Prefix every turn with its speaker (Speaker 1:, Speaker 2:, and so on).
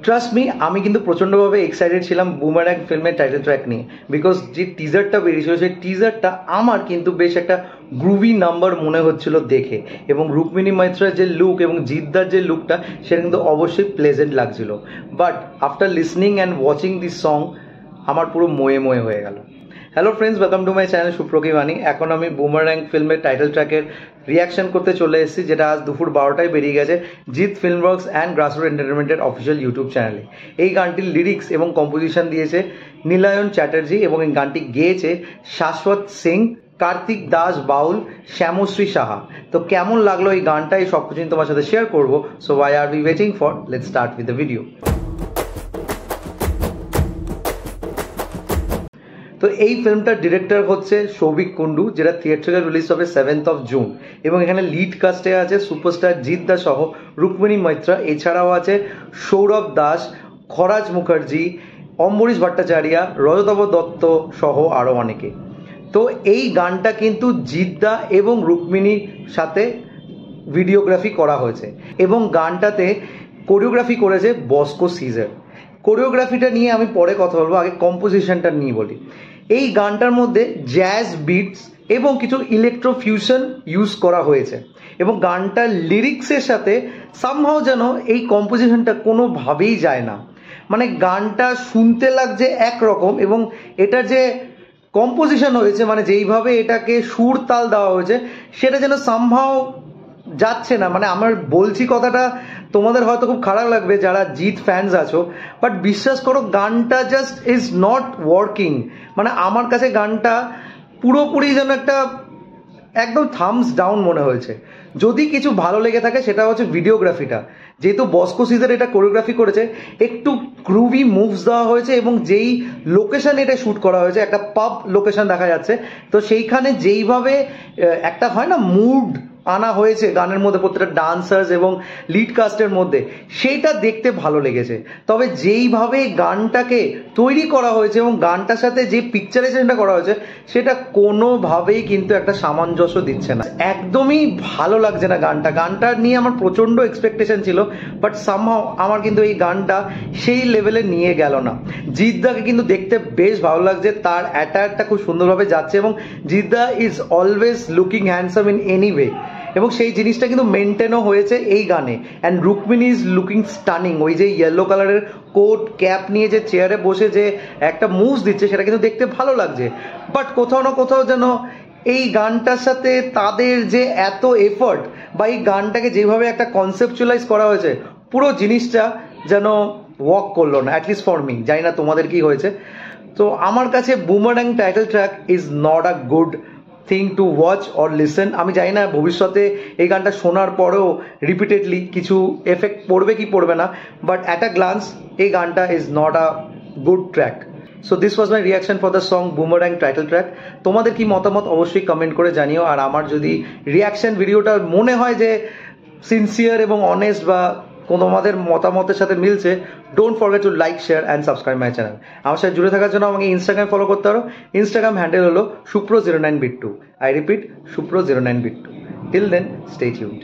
Speaker 1: Trust me, আমি কিন্তু প্রচণ্ডভাবে এক্সাইটেড ছিলাম বুমারাং ফিল্মের টাইটেল ট্র্যাক নিয়ে, বিকজ যে টিজারটা বেরিয়েছিল সেই টিজারটা আমার কিন্তু বেশ একটা গ্রুভি নাম্বার মনে হচ্ছিল দেখে, এবং রুক্মিণী মৈত্রের যে লুক এবং জিদ্দার যে লুকটা সেটা কিন্তু অবশ্যই প্লেজেন্ট লাগছিল। But after listening and watching this song আমার পুরো মোয়ে মোয়ে হয়ে গেল। Hello friends, welcome to my channel সুপ্রকি বাণী। এখন আমি বুমারাং ফিল্মের টাইটেল ট্র্যাকের রিয়াকশন করতে চলে এসেছি, যেটা আজ দুপুর 12টায় বেরিয়ে গেছে Jeet film works and grassroot এন্টারটেনমেন্টের অফিসিয়াল ইউটিউব চ্যানেলে। এই গানটির লিরিক্স এবং কম্পোজিশন দিয়েছে নীলায়ন চ্যাটার্জি, এবং এই গানটি গেয়েছে শাশ্বত সিং, কার্তিক দাস বাউল, শ্যামশ্রী সাহা। তো কেমন লাগলো এই গানটা, এই সব কিছু তোমার সাথে শেয়ার করবো। So why are we waiting for, let's start with the video. তো এই ফিল্মটার ডিরেক্টর হচ্ছে সৌভিক কুন্ডু, যেটা থিয়েটারে রিলিজ হবে 7th of June, এবং এখানে লিড কাস্টে আছে সুপারস্টার জিৎ দা সহ রুক্মিণী মৈত্রা, এছাড়াও আছে সৌরভ দাস, খরাজ মুখার্জি, অম্বরীশ ভট্টাচার্য, রজতব দত্ত সহ আরও অনেকে। তো এই গানটা কিন্তু জিৎ দা এবং রুক্মিণীর সাথে ভিডিওগ্রাফি করা হয়েছে, এবং গানটাতে কোরিওগ্রাফি করেছে বস্কো সিজার। কোরিওগ্রাফিটা নিয়ে আমি পরে কথা বলবো, আগে কম্পোজিশনটা নিয়ে বলি। এই গানটার মধ্যে জ্যাজ বিটস এবং কিছু ইলেকট্রো ফিউশন ইউজ করা হয়েছে, এবং গানটার লিরিক্সের সাথে সামহাও যেন এই কম্পোজিশনটা কোনোভাবেই যায় না। মানে গানটা শুনতে লাগছে একরকম, এবং এটার যে কম্পোজিশন হয়েছে, মানে যেইভাবে এটাকে সুর তাল দেওয়া হয়েছে, সেটা যেন সামহাও যাচ্ছে না। মানে আমার বলছি কথাটা, তোমাদের হয়তো খুব খারাপ লাগবে যারা জিৎ ফ্যান্স আছো, বাট বিশ্বাস করো গানটা জাস্ট ইজ নট ওয়ার্কিং। মানে আমার কাছে গানটা পুরোপুরি যেন একটা একদম থামস ডাউন মনে হয়েছে। যদি কিছু ভালো লেগে থাকে সেটা হচ্ছে ভিডিওগ্রাফিটা, যেহেতু বস্কো সিজার এটা কোরিওগ্রাফি করেছে, একটু গ্রুভি মুভস দেওয়া হয়েছে, এবং যেই লোকেশন এটা শ্যুট করা হয়েছে একটা পাব লোকেশন দেখা যাচ্ছে, তো সেইখানে যেইভাবে একটা হয় না মুড আনা হয়েছে গানের মধ্যে প্রত্যেকটা ডান্সার্স এবং লিড কাস্টের মধ্যে, সেইটা দেখতে ভালো লেগেছে। তবে যেইভাবে গানটাকে তৈরি করা হয়েছে এবং গানটার সাথে যে পিকচারাইজেশনটা করা হয়েছে, সেটা কোনোভাবেই কিন্তু একটা সামঞ্জস্য দিচ্ছে না, একদমই ভালো লাগছে না গানটা। গানটা নিয়ে আমার প্রচণ্ড এক্সপেকটেশন ছিল, বাট সামহাও আমার কিন্তু এই গানটা সেই লেভেলে নিয়ে গেল না। জিদ্দাকে কিন্তু দেখতে বেশ ভালো লাগছে, তার অ্যাটায়ারটা খুব সুন্দরভাবে যাচ্ছে, এবং Jeddah is always looking handsome in any way, এবং সেই জিনিসটা কিন্তু মেনটেনও হয়েছে এই গানে। And Rukmini is looking stunning, ওই যে ইয়েলো কালারের কোট ক্যাপ নিয়ে যে চেয়ারে বসে যে একটা মুভস দিচ্ছে, সেটা কিন্তু দেখতে ভালো লাগছে। বাট কোথাও না কোথাও যেন এই গানটার সাথে তাদের যে এত এফর্ট, বা এই গানটাকে যেভাবে একটা কনসেপচুয়ালাইজ করা হয়েছে, পুরো জিনিসটা যেন ওয়ার্ক করলো না, অ্যাটলিস্ট ফর মি। জানি না তোমাদের কি হয়েছে। তো আমার কাছে বুমারাং title track is not a good thing to watch or listen. আমি জানি না ভবিষ্যতে এই গানটা শোনার পরেও রিপিটেডলি কিছু এফেক্ট পড়বে কি পড়বে না, বাট অ্যাট আ গ্লান্স এই গানটা is not a good track. So this was my reaction for the song বুমারাং title track. তোমাদের কি মতামত অবশ্যই কমেন্ট করে জানিও। আর আমার যদি রিয়াকশন ভিডিওটা মনে হয় যে সিনসিয়ার এবং অনেস্ট, বা তোমাদের মতামতের সাথে মিলছে, don't forget to like, share and subscribe my channel. আমার সাথে জুড়ে থাকার জন্য আমাকে ইনস্টাগ্রাম ফলো করতে পারো। ইনস্টাগ্রাম হ্যান্ডেল হলো supro09bit2। I repeat, supro09bit2। Till then, stay tuned.